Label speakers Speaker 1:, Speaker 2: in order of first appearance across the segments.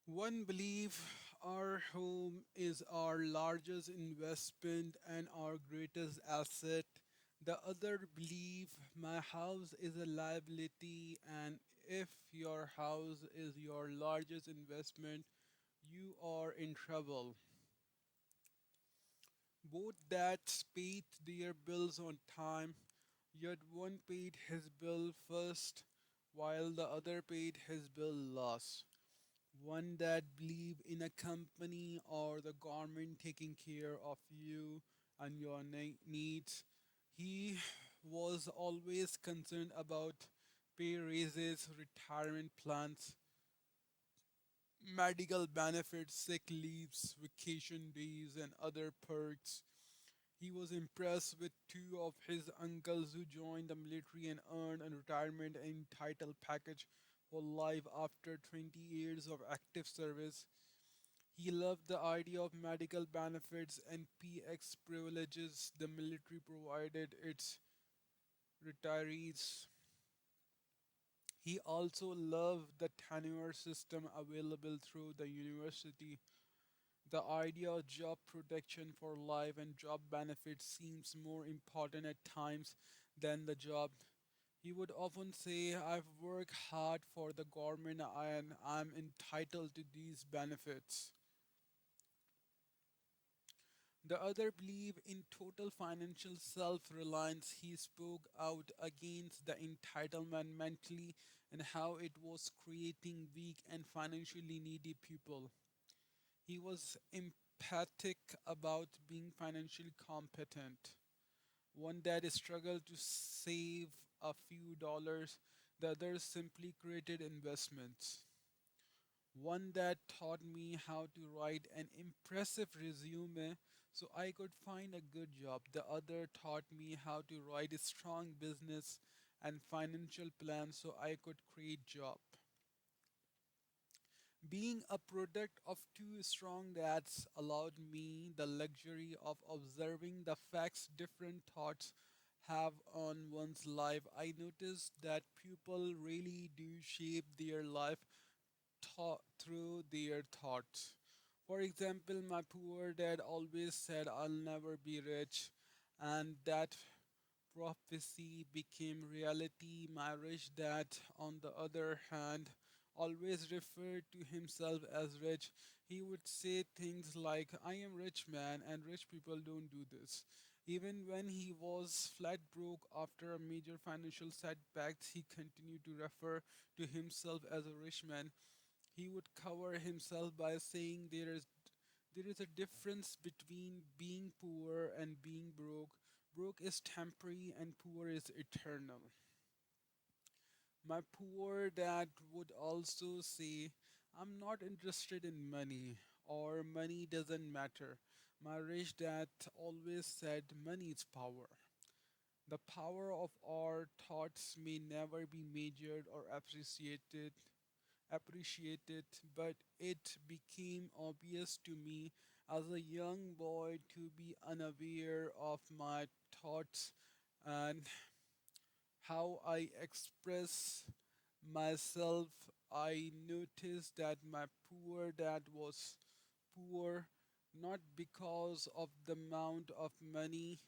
Speaker 1: One believe our home is our largest investment and our greatest asset. The other believe my house is a liability, and if your house is your largest investment, you are in trouble. Both dads paid their bills on time, yet one paid his bill first while the other paid his bill last. One that believe in a company or the government taking care of you and your needs. He was always concerned about pay raises, retirement plans, medical benefits, sick leaves, vacation days, and other perks. He was impressed with two of his uncles who joined the military and earned a retirement entitled package for life after 20 years of active service. He loved the idea of medical benefits and PX privileges the military provided its retirees. He also loved the tenure system available through the university. The idea of job protection for life and job benefits seems more important at times than the job. He would often say, I've worked hard for the government and I'm entitled to these benefits. The other believed in total financial self reliance. He spoke out against the entitlement mentally and how it was creating weak and financially needy people. He was empathic about being financially competent. One that struggled to save a few dollars, the other simply created investments. One that taught me how to write an impressive resume so I could find a good job. The other taught me how to write a strong business and financial plan so I could create job. Being a product of two strong dads allowed me the luxury of observing the facts different thoughts have on one's life. I noticed that people really do shape their life through their thoughts. For example, my poor dad always said, I'll never be rich, and that prophecy became reality. My rich dad, on the other hand, always referred to himself as rich. He would say things like, I am rich man, and rich people don't do this. Even when he was flat broke after a major financial setback, he continued to refer to himself as a rich man. He would cover himself by saying there is a difference between being poor and being broke. Broke is temporary and poor is eternal. My poor dad would also say, I'm not interested in money or money doesn't matter. My rich dad always said money is power. The power of our thoughts may never be measured or appreciated, but it became obvious to me as a young boy to be unaware of my thoughts and how I express myself. I noticed that my poor dad was poor not because of the amount of money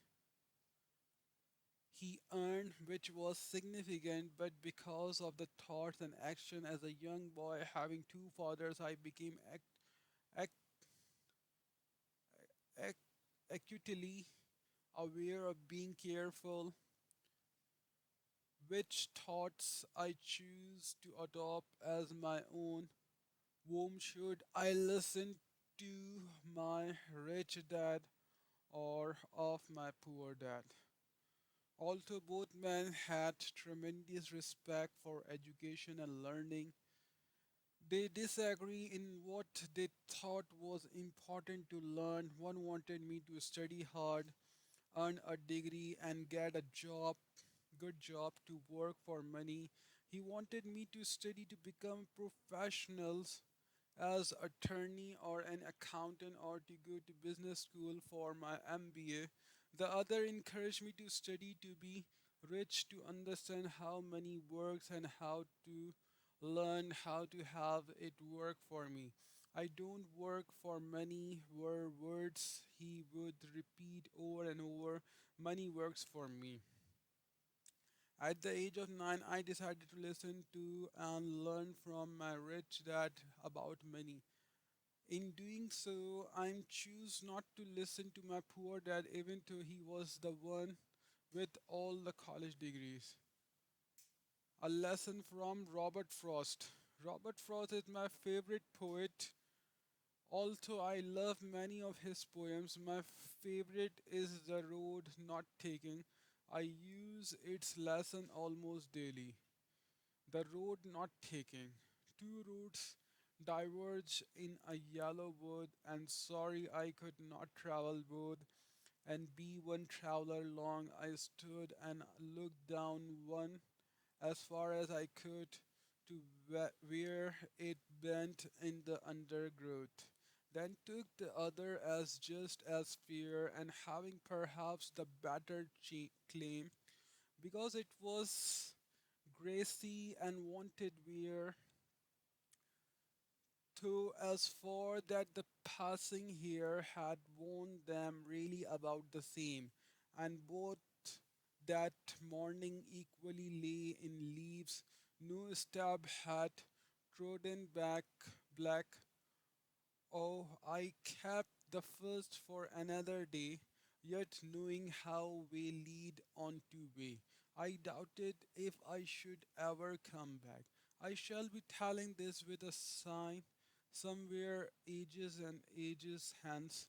Speaker 1: he earned, which was significant, but because of the thoughts and action as a young boy having two fathers, I became ac- ac- acutely aware of being careful which thoughts I choose to adopt as my own. Whom should I listen to, my rich dad or of my poor dad? Although both men had tremendous respect for education and learning, they disagree in what they thought was important to learn. One wanted me to study hard, earn a degree, and get a good job to work for money. He wanted me to study to become professionals as attorney or an accountant or to go to business school for my MBA. The other encouraged me to study to be rich, to understand how money works and how to learned how to have it work for me. I don't work for money were words he would repeat over and over. Money works for me. At the age of 9, I decided to listen to and learn from my rich dad about money. In doing so, I choose not to listen to my poor dad even though he was the one with all the college degrees. A lesson from Robert Frost. Robert Frost is my favorite poet. Although I love many of his poems, my favorite is The Road Not Taken. I use its lesson almost daily. The road not taken. Two routes diverge in a yellow wood, and sorry I could not travel both and be one traveler long. I stood and looked down one as far as I could to where it bent in the undergrowth. Then took the other as just as fair and having perhaps the better claim because it was gracy and wanted wear, though as for that the passing here had warned them really about the same, and both that morning equally lay in leaves, no stab had trodden back black. Oh, I kept the first for another day, yet knowing how we lead on to way. I doubted if I should ever come back. I shall be telling this with a sign somewhere ages and ages hence.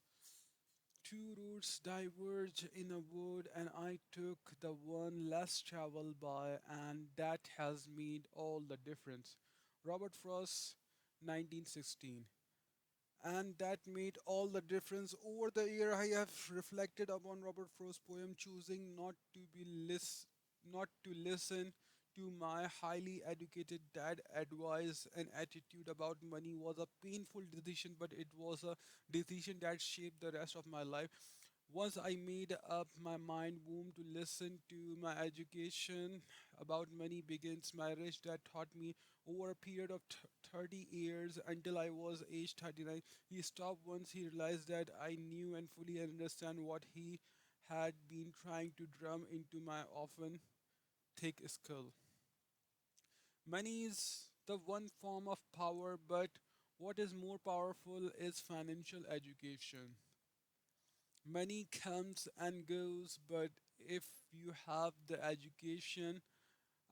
Speaker 1: Two routes diverge in a wood, and I took the one less traveled by, and that has made all the difference. Robert Frost, 1916, and that made all the difference. Over the year, I have reflected upon Robert Frost's poem, choosing not to listen to my highly educated dad advice and attitude about money was a painful decision, but it was a decision that shaped the rest of my life. Once I made up my mind whom to listen to, my education about money begins. My rich dad taught me over a period of 30 years until I was age 39. He stopped once he realized that I knew and fully understand what he had been trying to drum into my often thick skull. Money is the one form of power, but what is more powerful is financial education. Money comes and goes, but if you have the education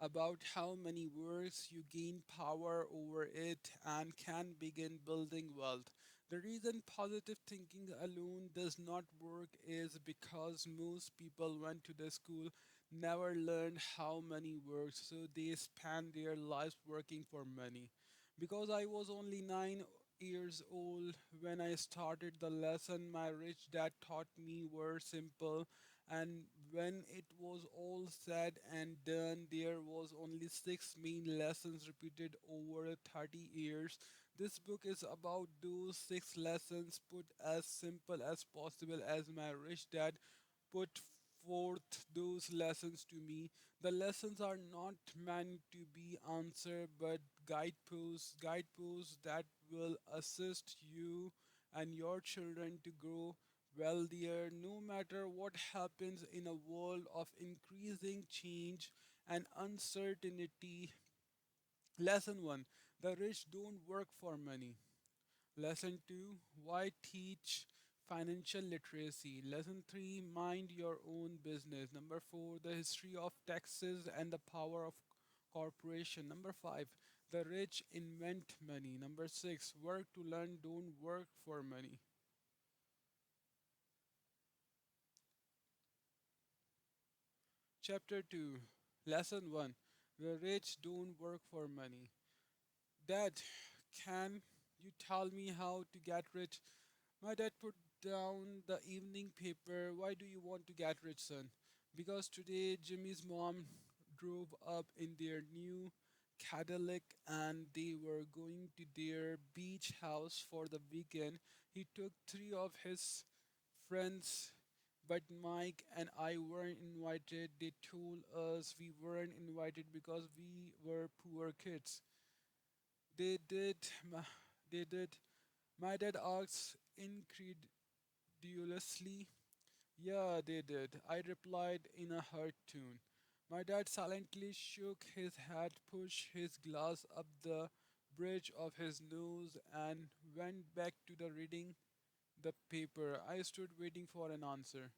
Speaker 1: about how money works, you gain power over it and can begin building wealth. The reason positive thinking alone does not work is because most people went to the school, never learned how money works, so they spend their lives working for money. Because I was only 9 years old when I started the lesson, my rich dad taught me were simple, and when it was all said and done, there was only six main lessons repeated over 30 years. This book is about those six lessons put as simple as possible as my rich dad put forth those lessons to me. The lessons are not meant to be answer but guideposts that will assist you and your children to grow wealthier no matter what happens in a world of increasing change and uncertainty. Lesson 1: The rich don't work for money. Lesson 2: Why teach financial literacy? Lesson 3: Mind your own business. Number 4: The history of taxes and the power of corporation. Number 5: The rich invent money. Number 6: Work to learn, don't work for money. Chapter 2, Lesson 1: The rich don't work for money. Dad, can you tell me how to get rich? My dad put down the evening paper. Why do you want to get rich, son? Because today Jimmy's mom drove up in their new Cadillac and they were going to their beach house for the weekend. He took three of his friends, but Mike and I weren't invited. They told us we weren't invited because we were poor kids. They did. They did. My dad asked incredulously. Yeah, they did. I replied in a hurt tone. My dad silently shook his head, pushed his glass up the bridge of his nose, and went back to the reading the paper. I stood waiting for an answer.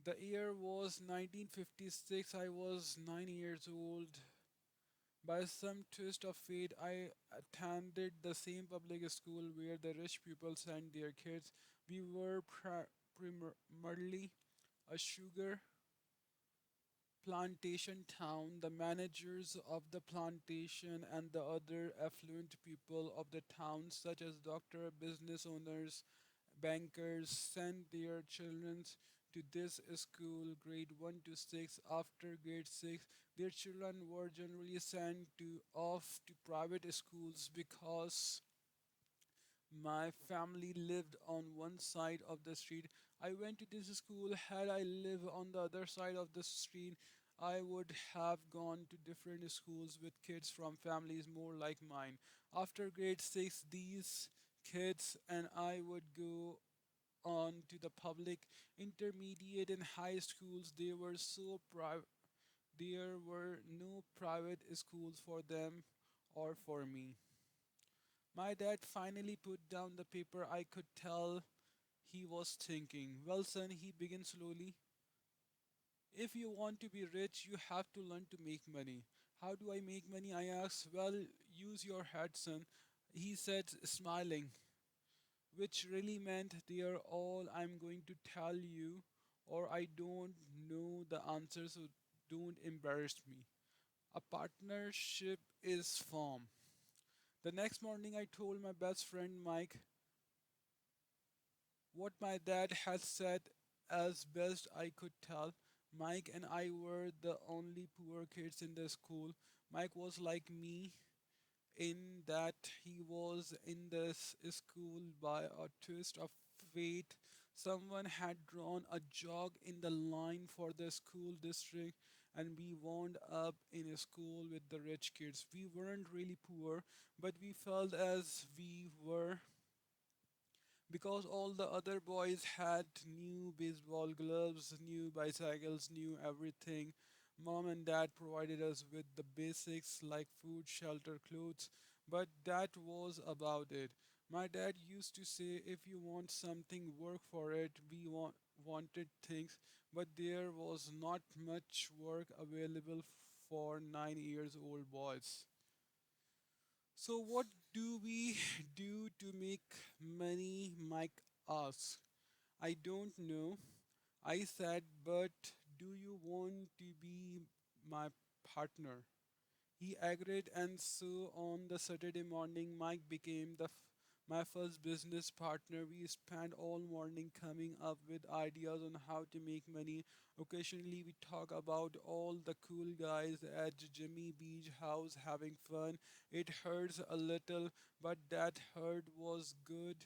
Speaker 1: The year was 1956. I was 9 years old. By some twist of fate, I attended the same public school where the rich people sent their kids. We were primarily a sugar plantation town. The managers of the plantation and the other affluent people of the town, such as doctor, business owners, bankers, sent their children to this school grade 1 to 6. After grade 6, their children were generally sent to off to private schools because my family lived on one side of the street. I went to this school. Had I lived on the other side of the street, I would have gone to different schools with kids from families more like mine. After grade 6, these kids and I would go on to the public intermediate and high schools. They were so private. There were no private schools for them or for me. My dad finally put down the paper. I could tell he was thinking. Well, son, he began slowly. If you want to be rich, you have to learn to make money. How do I make money? I asked. Well, use your head, son. He said, smiling, which really meant, dear, all I'm going to tell you, or I don't know the answer, so don't embarrass me. A partnership is formed. The next morning, I told my best friend Mike what my dad had said as best I could tell. Mike and I were the only poor kids in the school. Mike was like me in that he was in this school by a twist of fate. Someone had drawn a jog in the line for the school district, and we wound up in a school with the rich kids. We weren't really poor, but we felt as we were because all the other boys had new baseball gloves, new bicycles, new everything. Mom and dad provided us with the basics like food, shelter, clothes, but that was about it. My dad used to say, if you want something, work for it. Wanted things, but there was not much work available for 9 years old boys. So, what do we do to make money? Mike asked. I don't know. I said, but do you want to be my partner? He agreed, and so on the Saturday morning, Mike became my first business partner. We spent all morning coming up with ideas on how to make money. Occasionally, we talk about all the cool guys at Jimmy Beach House having fun. It hurts a little, but that hurt was good.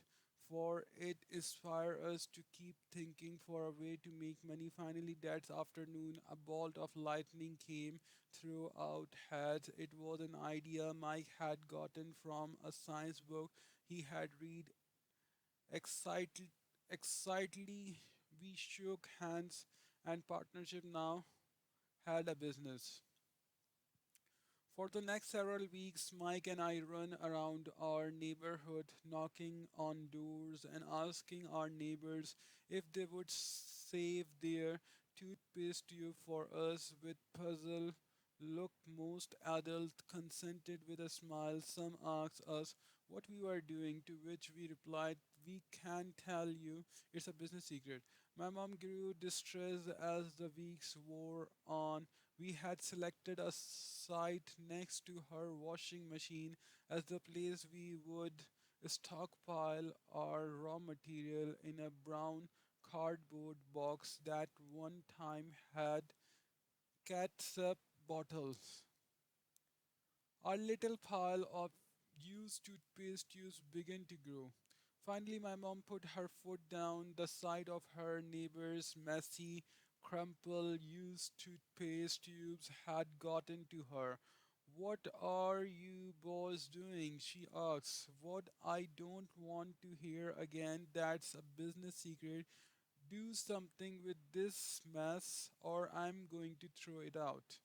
Speaker 1: For it inspired us to keep thinking for a way to make money. Finally, that afternoon, a bolt of lightning came throughout heads. It was an idea Mike had gotten from a science book he had read. Excited, excitedly, we shook hands, and partnership now had a business. For the next several weeks, Mike and I run around our neighborhood, knocking on doors and asking our neighbors if they would save their toothpaste tube for us. With puzzled look, most adults consented with a smile. Some asked us what we were doing, to which we replied, we can't tell you, it's a business secret. My mom grew distressed as the weeks wore on. We had selected a site next to her washing machine as the place we would stockpile our raw material in a brown cardboard box that one time had catsup bottles. Our little pile of used toothpaste tubes began to grow. Finally, my mom put her foot down. The sight of her neighbor's messy, crumpled, used toothpaste tubes had gotten to her. What are you boys doing? She asks. What I don't want to hear again, that's a business secret. Do something with this mess or I'm going to throw it out.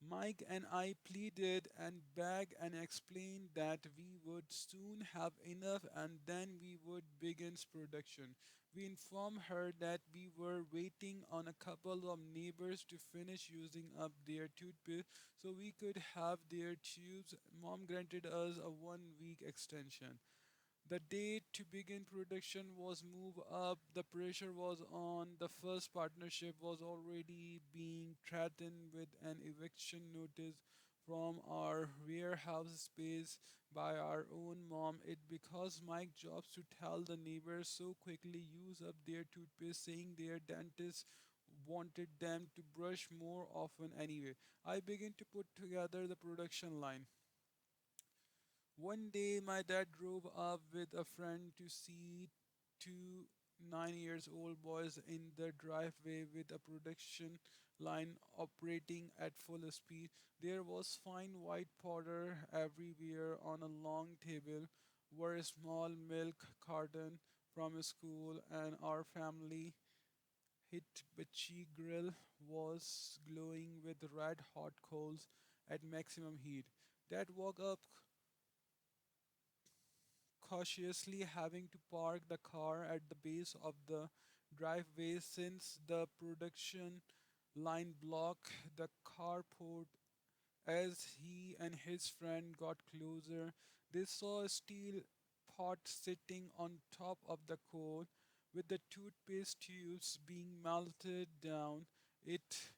Speaker 1: Mike and I pleaded and begged and explained that we would soon have enough and then we would begin production. We informed her that we were waiting on a couple of neighbors to finish using up their toothpaste so we could have their tubes. Mom granted us a 1 week extension. The date to begin production was moved up, the pressure was on, the first partnership was already being threatened with an eviction notice from our warehouse space by our own mom. It because Mike jobs to tell the neighbors so quickly use up their toothpaste, saying their dentist wanted them to brush more often anyway. I began to put together the production line. One day, my dad drove up with a friend to see two 9 years old boys in the driveway with a production line operating at full speed. There was fine white powder everywhere on a long table were a small milk carton from a school, and our family Hitbichi grill was glowing with red hot coals at maximum heat. Dad woke up cautiously, having to park the car at the base of the driveway since the production line blocked the carport. As he and his friend got closer, they saw a steel pot sitting on top of the coal with the toothpaste tubes being melted down. It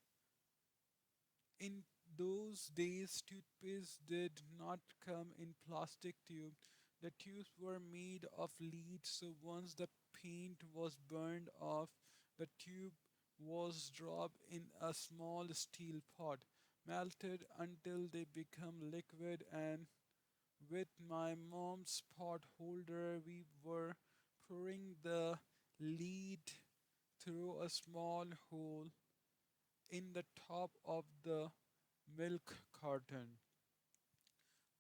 Speaker 1: in those days, toothpaste did not come in plastic tubes. The tubes were made of lead, so once the paint was burned off, the tube was dropped in a small steel pot, melted until they become liquid, and with my mom's pot holder, we were pouring the lead through a small hole in the top of the milk carton.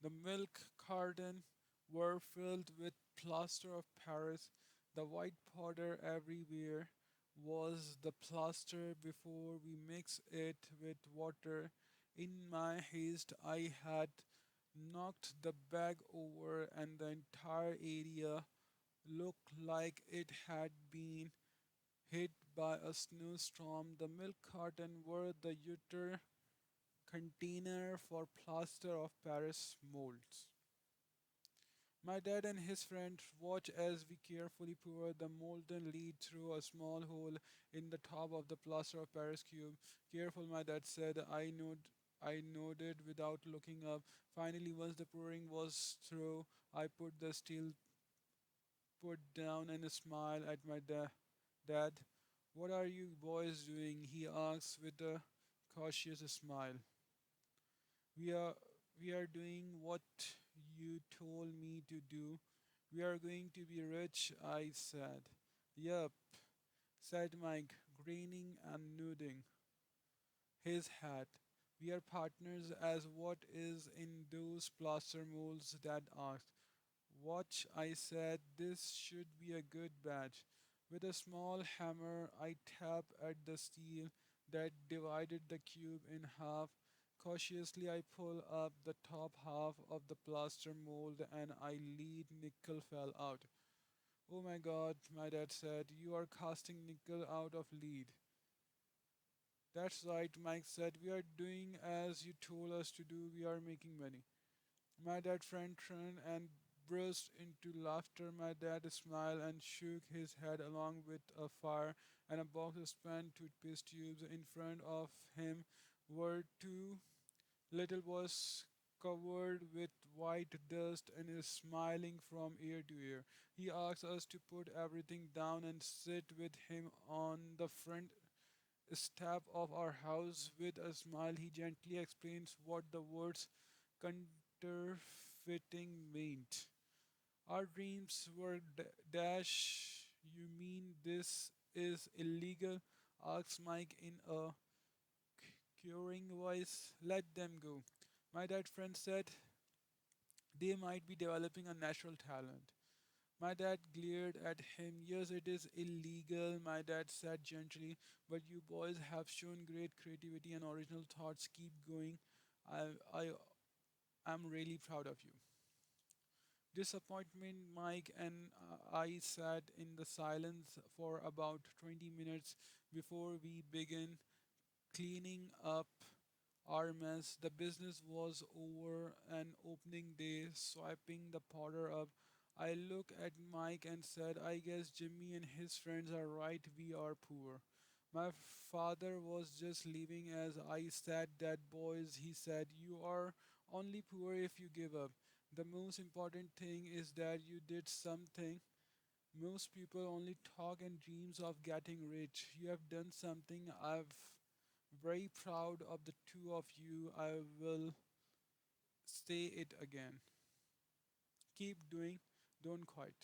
Speaker 1: The milk carton were filled with plaster of Paris. The white powder everywhere was the plaster before we mix it with water. In my haste, I had knocked the bag over, and the entire area looked like it had been hit by a snowstorm. The milk carton were the utter container for plaster of Paris molds. My dad and his friend watch as we carefully pour the molten lead through a small hole in the top of the plaster of Paris cube. Careful, my dad said. I nodded without looking up. Finally, once the pouring was through, I put the steel pot down and smiled at my dad. What are you boys doing? He asked with a cautious smile. We are we are doing what you told me to do. We are going to be rich, I said. Yup, said Mike, grinning and nodding his head. We are partners as what is in those plaster molds, Dad asked. Watch, I said, this should be a good batch. With a small hammer, I tapped at the steel that divided the cube in half. Cautiously, I pulled up the top half of the plaster mold and I lead nickel fell out. Oh my god, my dad said, you are casting nickel out of lead. That's right, Mike said, we are doing as you told us to do, we are making money. My dad friend turned and burst into laughter. My dad smiled and shook his head along with a fire and a box of spent toothpaste tubes. In front of him were two little boys covered with white dust and is smiling from ear to ear. He asked us to put everything down and sit with him on the front step of our house. With a smile, he gently explains what the words counterfeiting meant. Our dreams were dash. You mean this is illegal? Asked Mike in a Curing voice, let them go. My dad friend said they might be developing a natural talent. My dad glared at him. Yes, it is illegal, my dad said gently, but you boys have shown great creativity and original thoughts. Keep going. I am really proud of you. Disappointment, Mike and I sat in the silence for about 20 minutes before we began cleaning up our mess. The business was over, and opening day, swiping the powder up. I looked at Mike and said, I guess Jimmy and his friends are right, we are poor. My father was just leaving as I said that, boys, he said, you are only poor if you give up. The most important thing is that you did something. Most people only talk and dreams of getting rich. You have done something. I'm very proud of the two of you. I will say it again. Keep doing, don't quit.